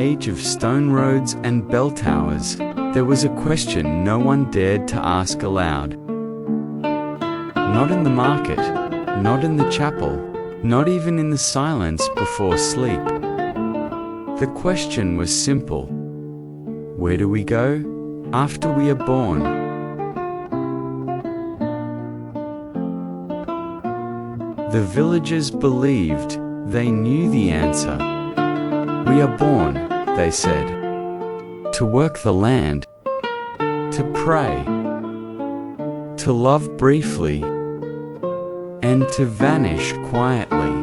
age of stone roads and bell towers, there was a question no one dared to ask aloud. Not in the market, not in the chapel, not even in the silence before sleep. The question was simple. Where do we go after we are born? The villagers believed they knew the answer. We are born, they said, to work the land, to pray, to love briefly, and to vanish quietly.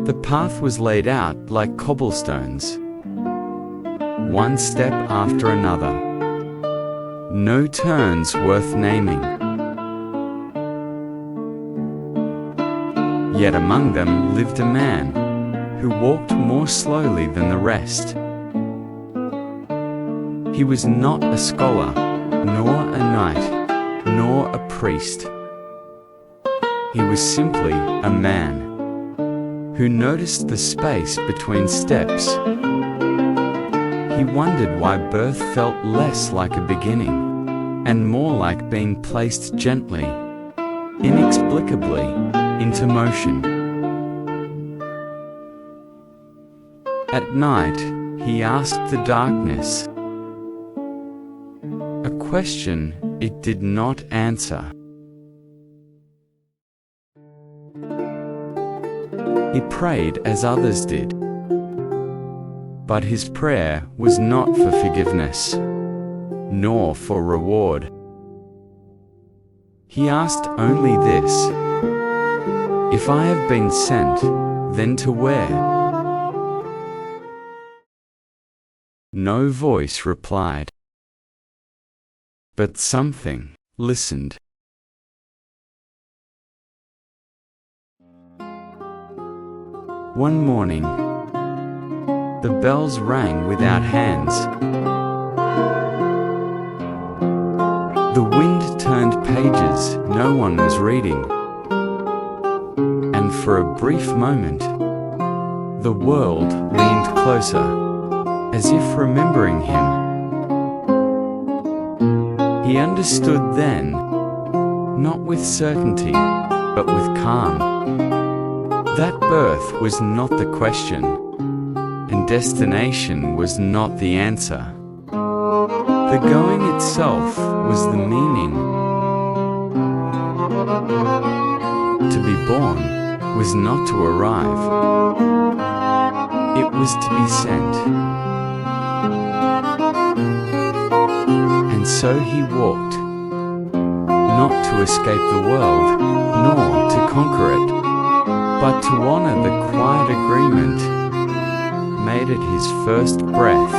The path was laid out like cobblestones, one step after another, no turns worth naming. Yet among them lived a man who walked more slowly than the rest. He was not a scholar, nor a knight, nor a priest. He was simply a man who noticed the space between steps. He wondered why birth felt less like a beginning and more like being placed gently, inexplicably, into motion. At night, he asked the darkness a question it did not answer. He prayed as others did, but his prayer was not for forgiveness, nor for reward. He asked only this: if I have been sent, then to where? No voice replied, but something listened. One morning, the bells rang without hands. The wind turned pages no one was reading. And for a brief moment, the world leaned closer, as if remembering him. He understood then, not with certainty, but with calm, that birth was not the question, and destination was not the answer. The going itself was the meaning. To be born was not to arrive. It was to be sent. And so he walked, not to escape the world, nor to conquer it, but to honor the quiet agreement made at his first breath.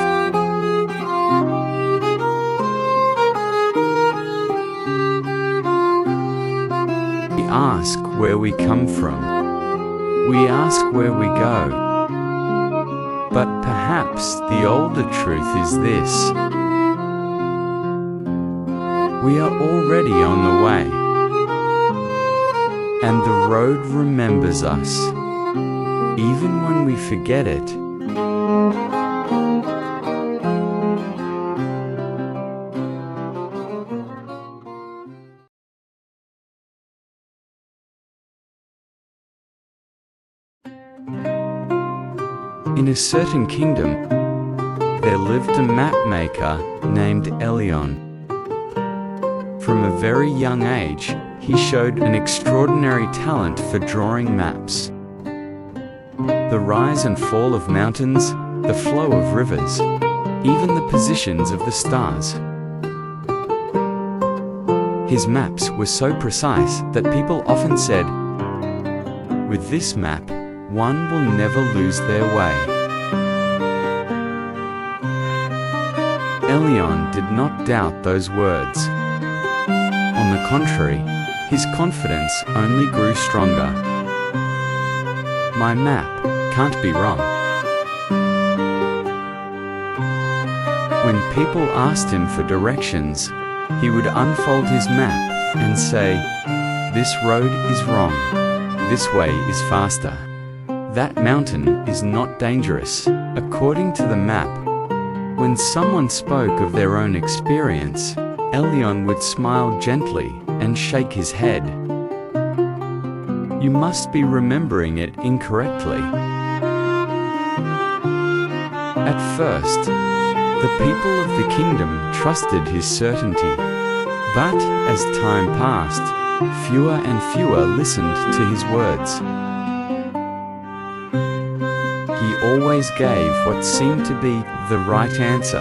We ask where we come from. We ask where we go. But perhaps the older truth is this: we are already on the way, and the road remembers us, even when we forget it. In a certain kingdom, there lived a mapmaker named Elion. From a very young age, he showed an extraordinary talent for drawing maps. The rise and fall of mountains, the flow of rivers, even the positions of the stars. His maps were so precise that people often said, "With this map, one will never lose their way." Elion did not doubt those words. On the contrary, his confidence only grew stronger. My map can't be wrong. When people asked him for directions, he would unfold his map and say, "This road is wrong. This way is faster. That mountain is not dangerous. According to the map, when someone spoke of their own experience, Elion would smile gently and shake his head. You must be remembering it incorrectly. At first, the people of the kingdom trusted his certainty, but as time passed, fewer and fewer listened to his words. He always gave what seemed to be the right answer,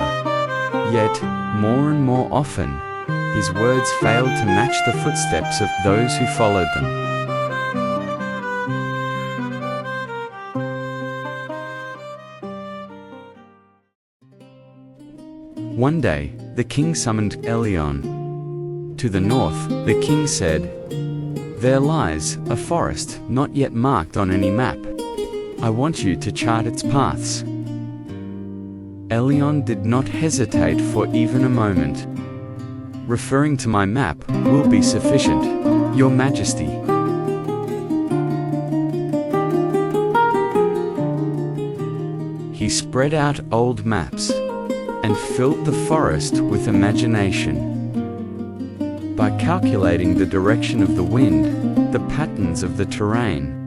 yet, more and more often, his words failed to match the footsteps of those who followed them. One day, the king summoned Elion. To the north, the king said, "There lies a forest not yet marked on any map. I want you to chart its paths." Elion did not hesitate for even a moment. "Referring to my map will be sufficient, Your Majesty." He spread out old maps and filled the forest with imagination. By calculating the direction of the wind, the patterns of the terrain,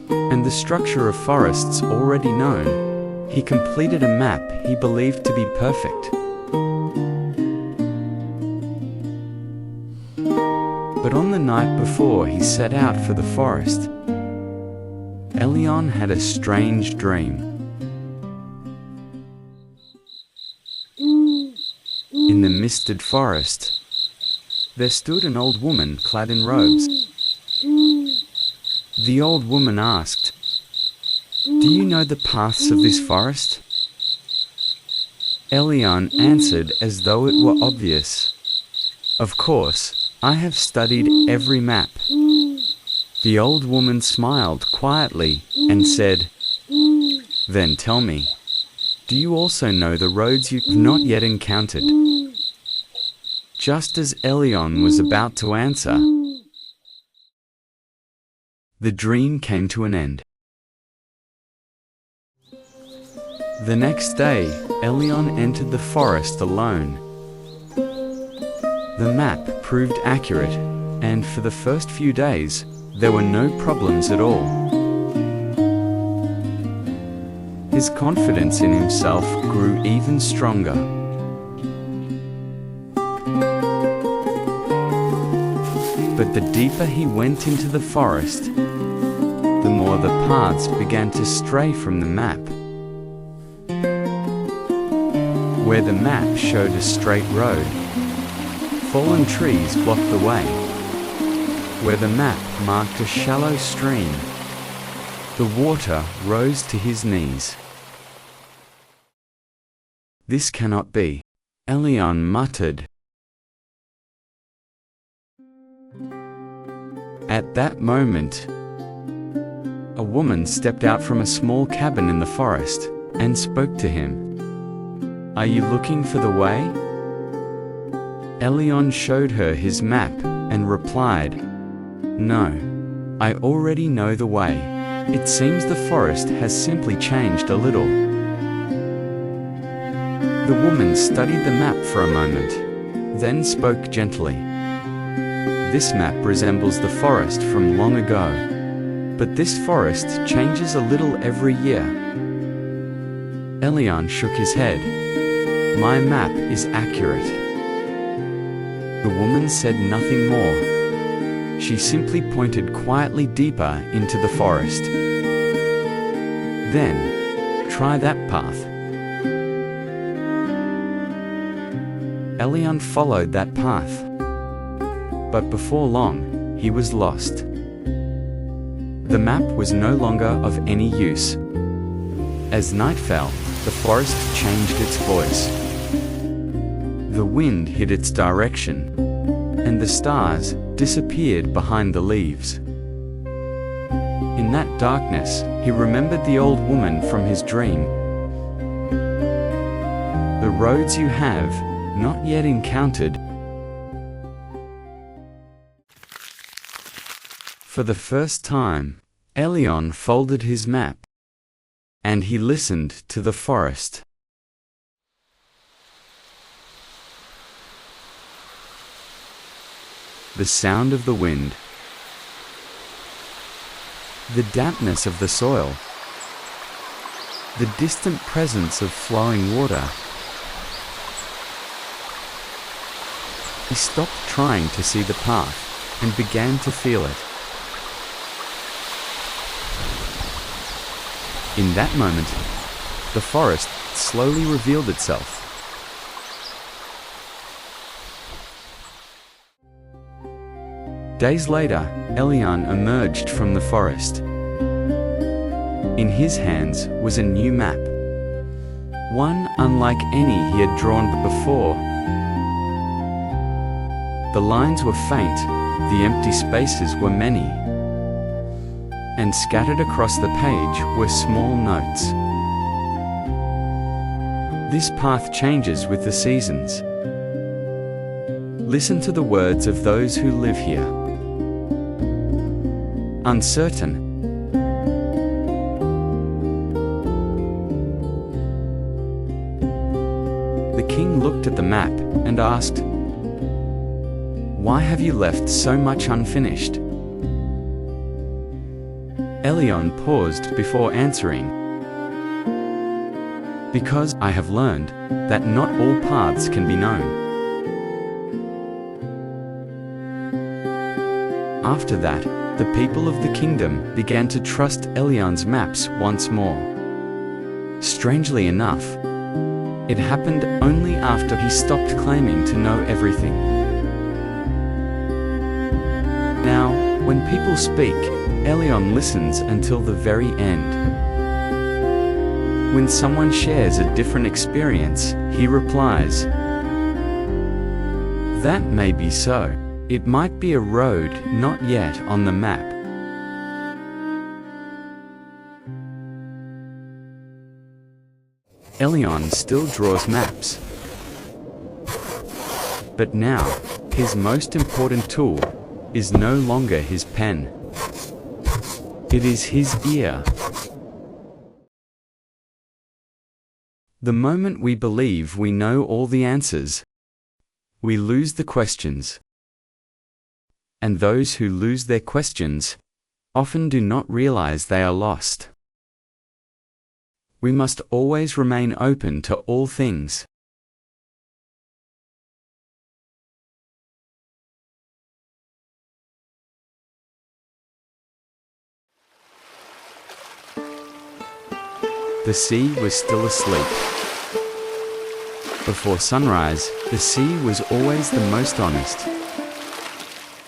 and the structure of forests already known, he completed a map he believed to be perfect. But on the night before he set out for the forest, Elion had a strange dream. In the misted forest, there stood an old woman clad in robes. The old woman asked, "Do you know the paths of this forest?" Elion answered as though it were obvious, "Of course, I have studied every map." The old woman smiled quietly and said, "Then tell me, do you also know the roads you've not yet encountered?" Just as Elion was about to answer, the dream came to an end. The next day, Elion entered the forest alone. The map proved accurate, and for the first few days, there were no problems at all. His confidence in himself grew even stronger. But the deeper he went into the forest, the more the paths began to stray from the map. Where the map showed a straight road, fallen trees blocked the way. Where the map marked a shallow stream, the water rose to his knees. "This cannot be," Elion muttered. At that moment, a woman stepped out from a small cabin in the forest and spoke to him. "Are you looking for the way?" Elion showed her his map and replied, "No, I already know the way. It seems the forest has simply changed a little." The woman studied the map for a moment, then spoke gently. "This map resembles the forest from long ago, but this forest changes a little every year." Elion shook his head. "My map is accurate." The woman said nothing more. She simply pointed quietly deeper into the forest. "Then, try that path." Elion followed that path. But before long, he was lost. The map was no longer of any use. As night fell, the forest changed its voice. The wind hid its direction, and the stars disappeared behind the leaves. In that darkness, he remembered the old woman from his dream. "The roads you have not yet encountered." For the first time, Elion folded his map, and he listened to the forest. The sound of the wind, the dampness of the soil, the distant presence of flowing water. He stopped trying to see the path and began to feel it. In that moment, the forest slowly revealed itself. Days later, Elion emerged from the forest. In his hands was a new map, one unlike any he had drawn before. The lines were faint, the empty spaces were many, and scattered across the page were small notes. This path changes with the seasons. Listen to the words of those who live here. Uncertain. The king looked at the map and asked, "Why have you left so much unfinished?" Elion paused before answering, "Because I have learned that not all paths can be known." After that, the people of the kingdom began to trust Elion's maps once more. Strangely enough, it happened only after he stopped claiming to know everything. Now, when people speak, Elion listens until the very end. When someone shares a different experience, he replies, "That may be so. It might be a road not yet on the map." Elion still draws maps. But now, his most important tool is no longer his pen. It is his ear. The moment we believe we know all the answers, we lose the questions. And those who lose their questions often do not realize they are lost. We must always remain open to all things. The sea was still asleep. Before sunrise, the sea was always the most honest.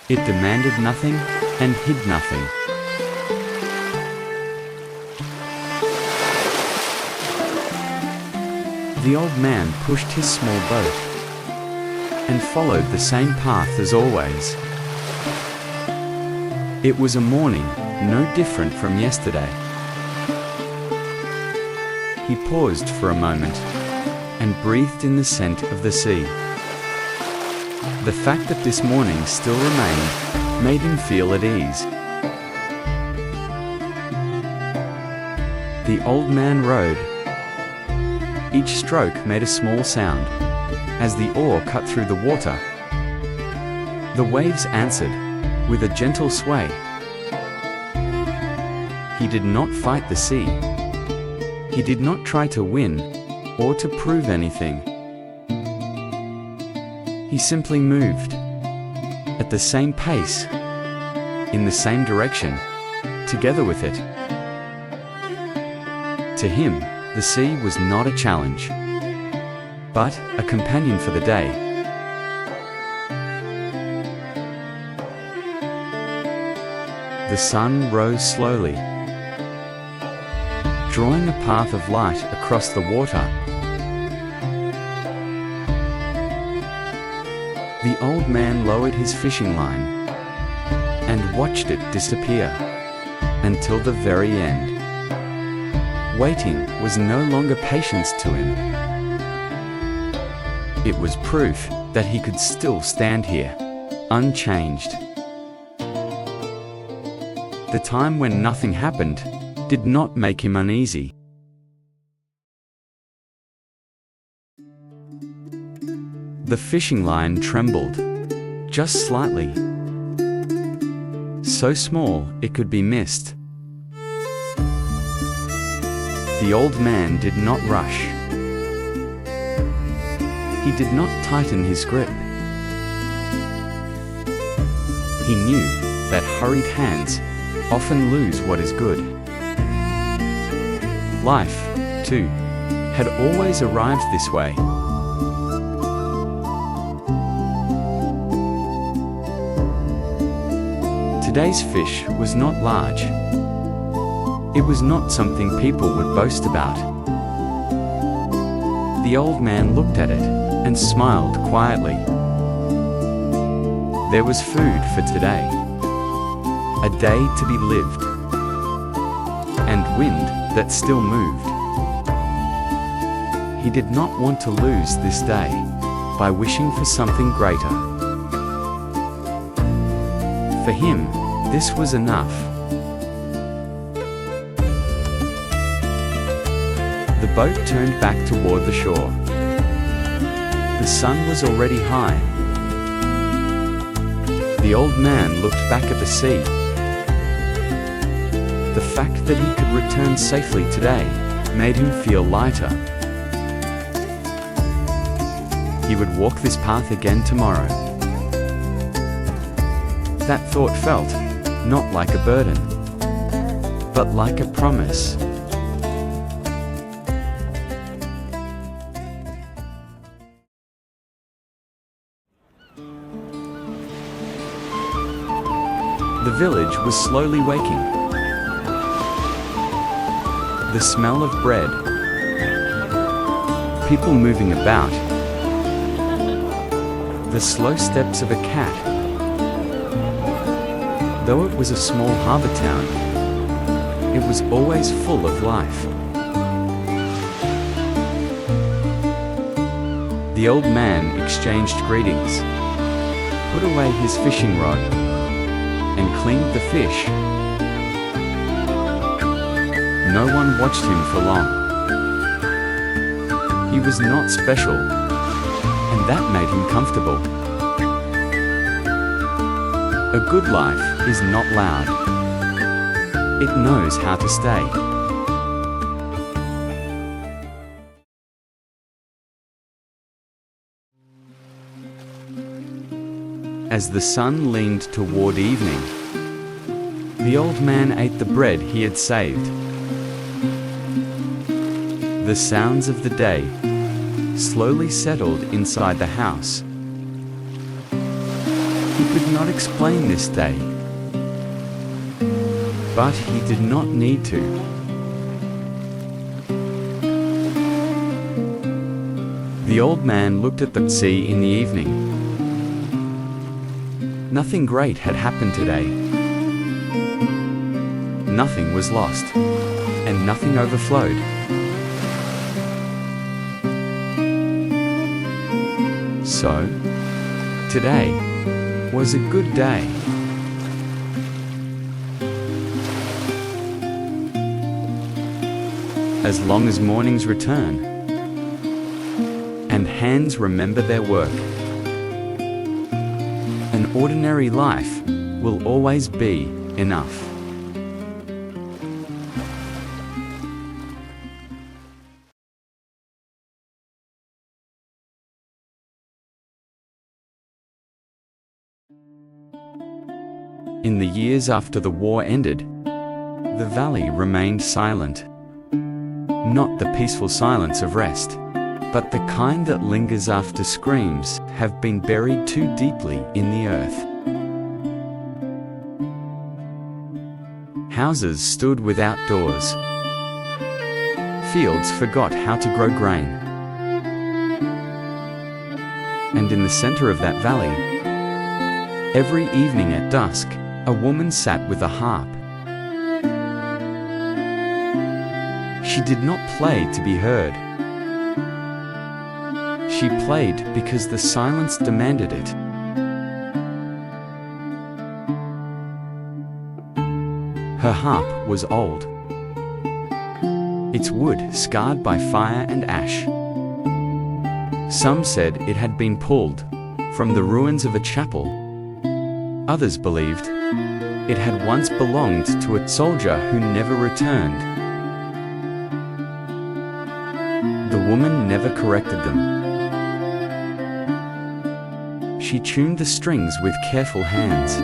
It demanded nothing and hid nothing. The old man pushed his small boat and followed the same path as always. It was a morning no different from yesterday. He paused for a moment and breathed in the scent of the sea. The fact that this morning still remained made him feel at ease. The old man rowed. Each stroke made a small sound as the oar cut through the water. The waves answered with a gentle sway. He did not fight the sea. He did not try to win or to prove anything. He simply moved at the same pace, in the same direction, together with it. To him, the sea was not a challenge, but a companion for the day. The sun rose slowly, drawing a path of light across the water. The old man lowered his fishing line and watched it disappear until the very end. Waiting was no longer patience to him. It was proof that he could still stand here, unchanged. the time when nothing happened did not make him uneasy. The fishing line trembled, just slightly, so small it could be missed. The old man did not rush. He did not tighten his grip. He knew that hurried hands often lose what is good. Life, too, had always arrived this way. Today's fish was not large. It was not something people would boast about. The old man looked at it and smiled quietly. There was food for today, a day to be lived, and wind that still moved. He did not want to lose this day by wishing for something greater. For him, this was enough. The boat turned back toward the shore. The sun was already high. The old man looked back at the sea. The fact that he could return safely today made him feel lighter. He would walk this path again tomorrow. That thought felt not like a burden, but like a promise. The village was slowly waking. The smell of bread, people moving about, the slow steps of a cat. Though it was a small harbor town, it was always full of life. The old man exchanged greetings, put away his fishing rod, and cleaned the fish. No one watched him for long. He was not special, and that made him comfortable. A good life is not loud. It knows how to stay. As the sun leaned toward evening, the old man ate the bread he had saved. The sounds of the day slowly settled inside the house. He could not explain this day, but he did not need to. The old man looked at the sea in the evening. Nothing great had happened today. Nothing was lost, and nothing overflowed. So, today was a good day. As long as mornings return, and hands remember their work, an ordinary life will always be enough. In the years after the war ended, the valley remained silent. Not the peaceful silence of rest, but the kind that lingers after screams have been buried too deeply in the earth. Houses stood without doors. Fields forgot how to grow grain. And in the center of that valley, every evening at dusk, a woman sat with a harp. She did not play to be heard. She played because the silence demanded it. Her harp was old, its wood scarred by fire and ash. Some said it had been pulled from the ruins of a chapel. Others believed it had once belonged to a soldier who never returned. The woman never corrected them. She tuned the strings with careful hands,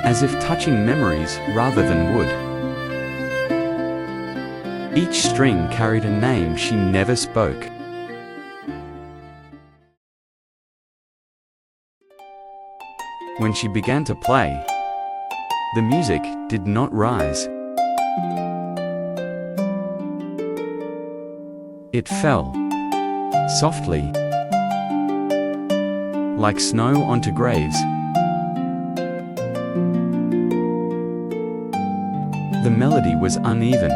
as if touching memories rather than wood. Each string carried a name she never spoke. When she began to play, the music did not rise. It fell, softly, like snow onto graves. The melody was uneven.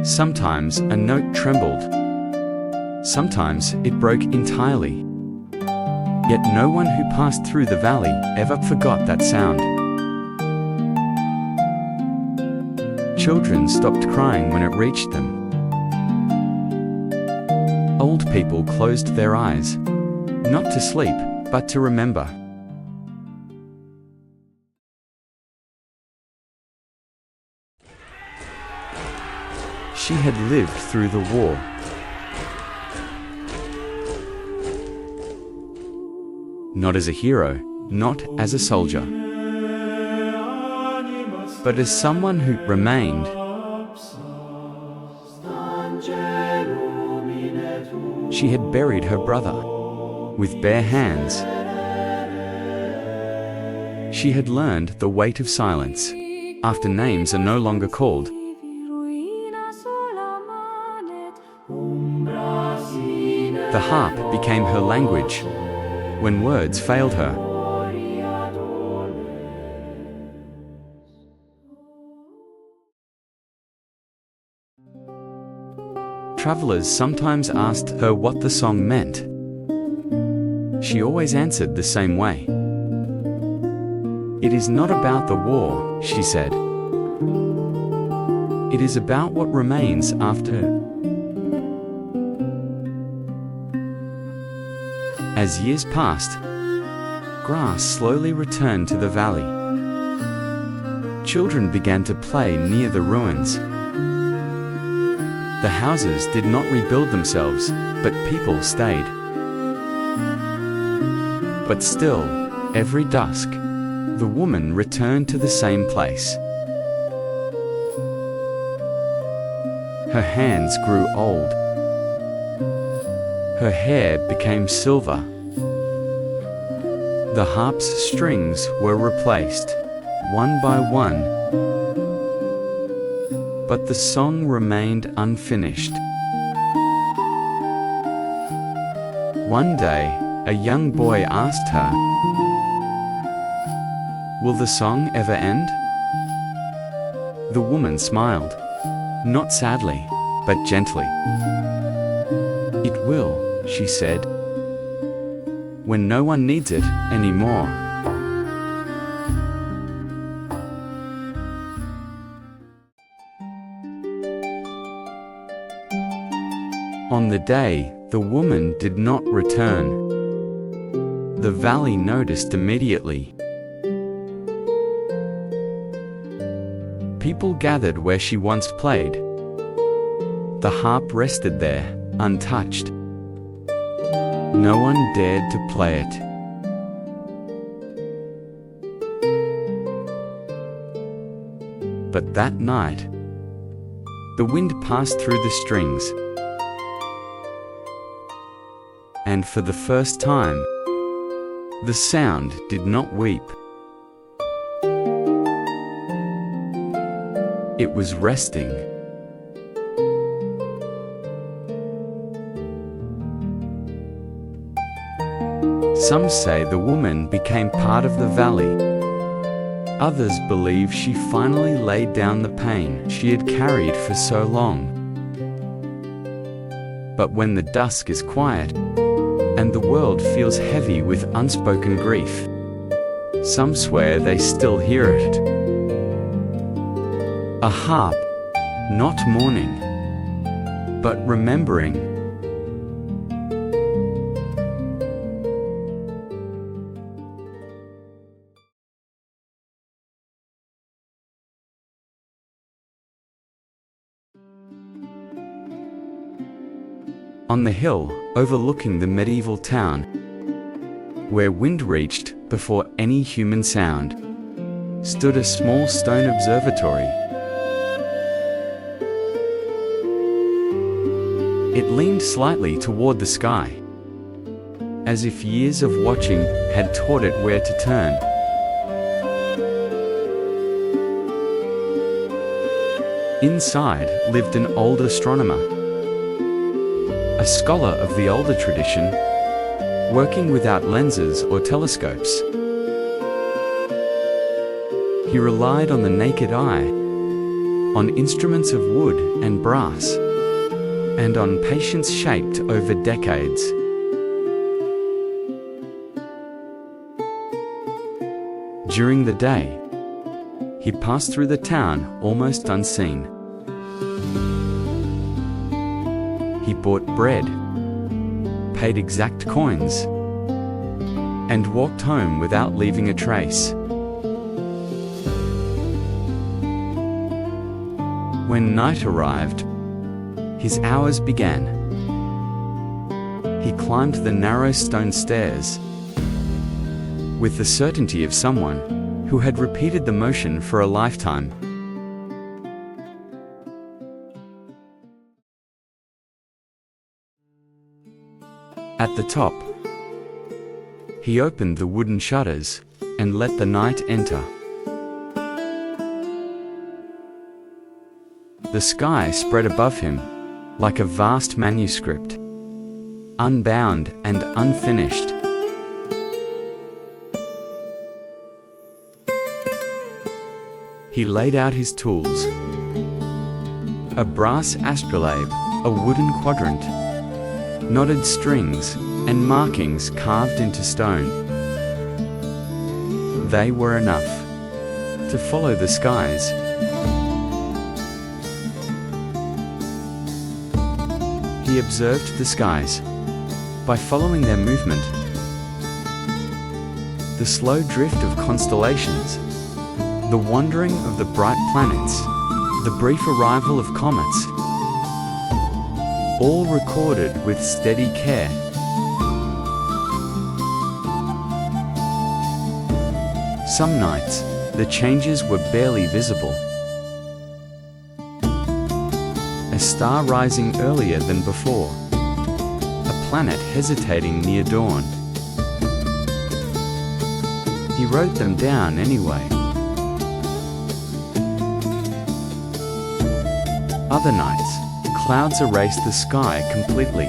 Sometimes a note trembled. Sometimes it broke entirely. Yet no one who passed through the valley ever forgot that sound. Children stopped crying when it reached them. Old people closed their eyes, not to sleep, but to remember. She had lived through the war. Not as a hero, not as a soldier, but as someone who remained. She had buried her brother with bare hands. She had learned the weight of silence after names are no longer called. The harp became her language when words failed her. Travelers sometimes asked her what the song meant. She always answered the same way. "It is not about the war," she said. "It is about what remains after." As years passed, grass slowly returned to the valley. Children began to play near the ruins. The houses did not rebuild themselves, but people stayed. But still, every dusk, the woman returned to the same place. Her hands grew old. Her hair became silver. The harp's strings were replaced, one by one. But the song remained unfinished. One day, a young boy asked her, "Will the song ever end?" The woman smiled, not sadly, but gently. "It will," she said, "when no one needs it anymore." On the day the woman did not return, the valley noticed immediately. People gathered where she once played. The harp rested there, untouched. No one dared to play it. But that night, the wind passed through the strings, and for the first time, the sound did not weep. It was resting. Some say the woman became part of the valley. Others believe she finally laid down the pain she had carried for so long. But when the dusk is quiet, and the world feels heavy with unspoken grief, some swear they still hear it. A harp, not mourning, but remembering. On the hill overlooking the medieval town, where wind reached before any human sound, stood a small stone observatory. It leaned slightly toward the sky, as if years of watching had taught it where to turn. Inside lived an old astronomer, a scholar of the older tradition, working without lenses or telescopes. He relied on the naked eye, on instruments of wood and brass, and on patience shaped over decades. During the day, he passed through the town almost unseen. He bought bread, paid exact coins, and walked home without leaving a trace. When night arrived, his hours began. He climbed the narrow stone stairs with the certainty of someone who had repeated the motion for a lifetime. At the top, he opened the wooden shutters and let the night enter. The sky spread above him like a vast manuscript, unbound and unfinished. He laid out his tools: a brass astrolabe, a wooden quadrant, knotted strings, and markings carved into stone. They were enough to follow the skies. He observed the skies by following their movement. The slow drift of constellations, the wandering of the bright planets, the brief arrival of comets, all recorded with steady care. Some nights, the changes were barely visible. A star rising earlier than before, a planet hesitating near dawn. He wrote them down anyway. Other nights, clouds erased the sky completely.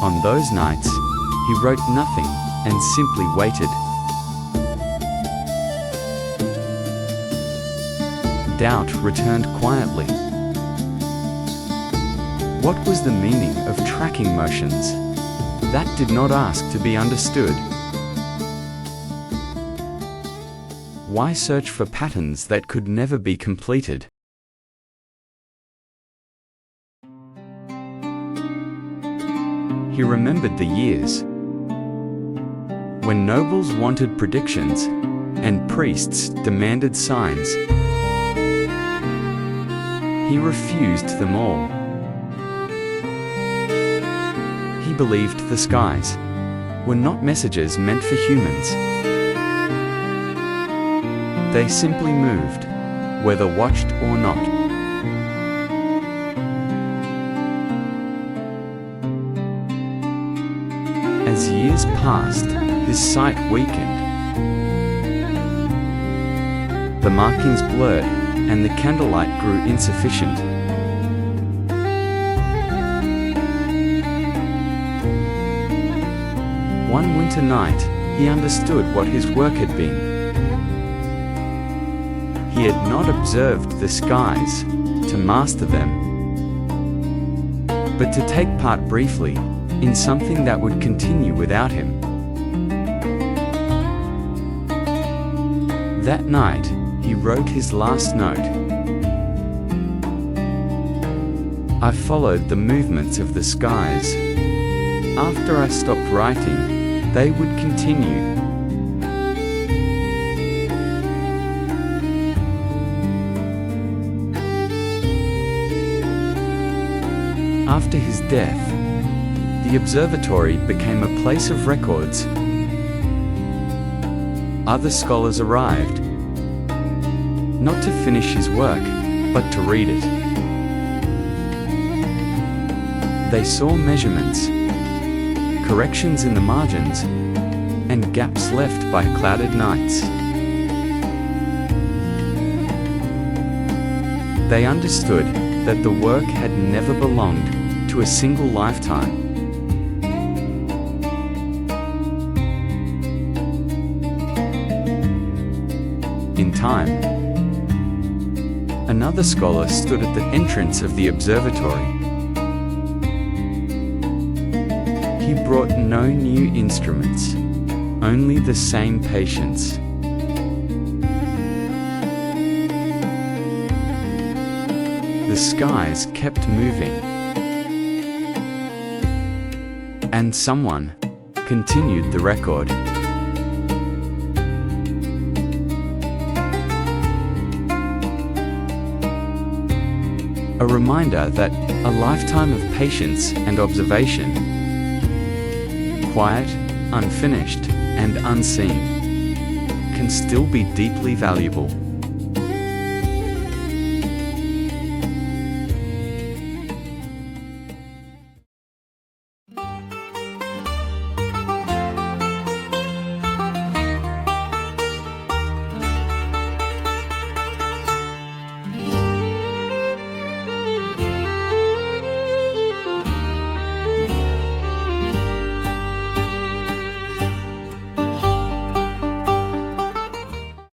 On those nights, he wrote nothing and simply waited. Doubt returned quietly. What was the meaning of tracking motions? That did not ask to be understood. Why search for patterns that could never be completed? He remembered the years when nobles wanted predictions and priests demanded signs. He refused them all. He believed the skies were not messages meant for humans. They simply moved, whether watched or not. As years passed, his sight weakened. The markings blurred, and the candlelight grew insufficient. One winter night, he understood what his work had been. He had not observed the skies to master them, but to take part briefly in something that would continue without him. That night, he he wrote his last note. I followed the movements of the skies. After I stopped writing, they would continue. After his death, the observatory became a place of records. Other scholars arrived, not to finish his work, but to read it. They saw measurements, corrections in the margins, and gaps left by clouded nights. They understood that the work had never belonged to a single lifetime. In time, another scholar stood at the entrance of the observatory. He brought no new instruments, only the same patience. The skies kept moving, and someone continued the record. A reminder that a lifetime of patience and observation, quiet, unfinished, and unseen, can still be deeply valuable.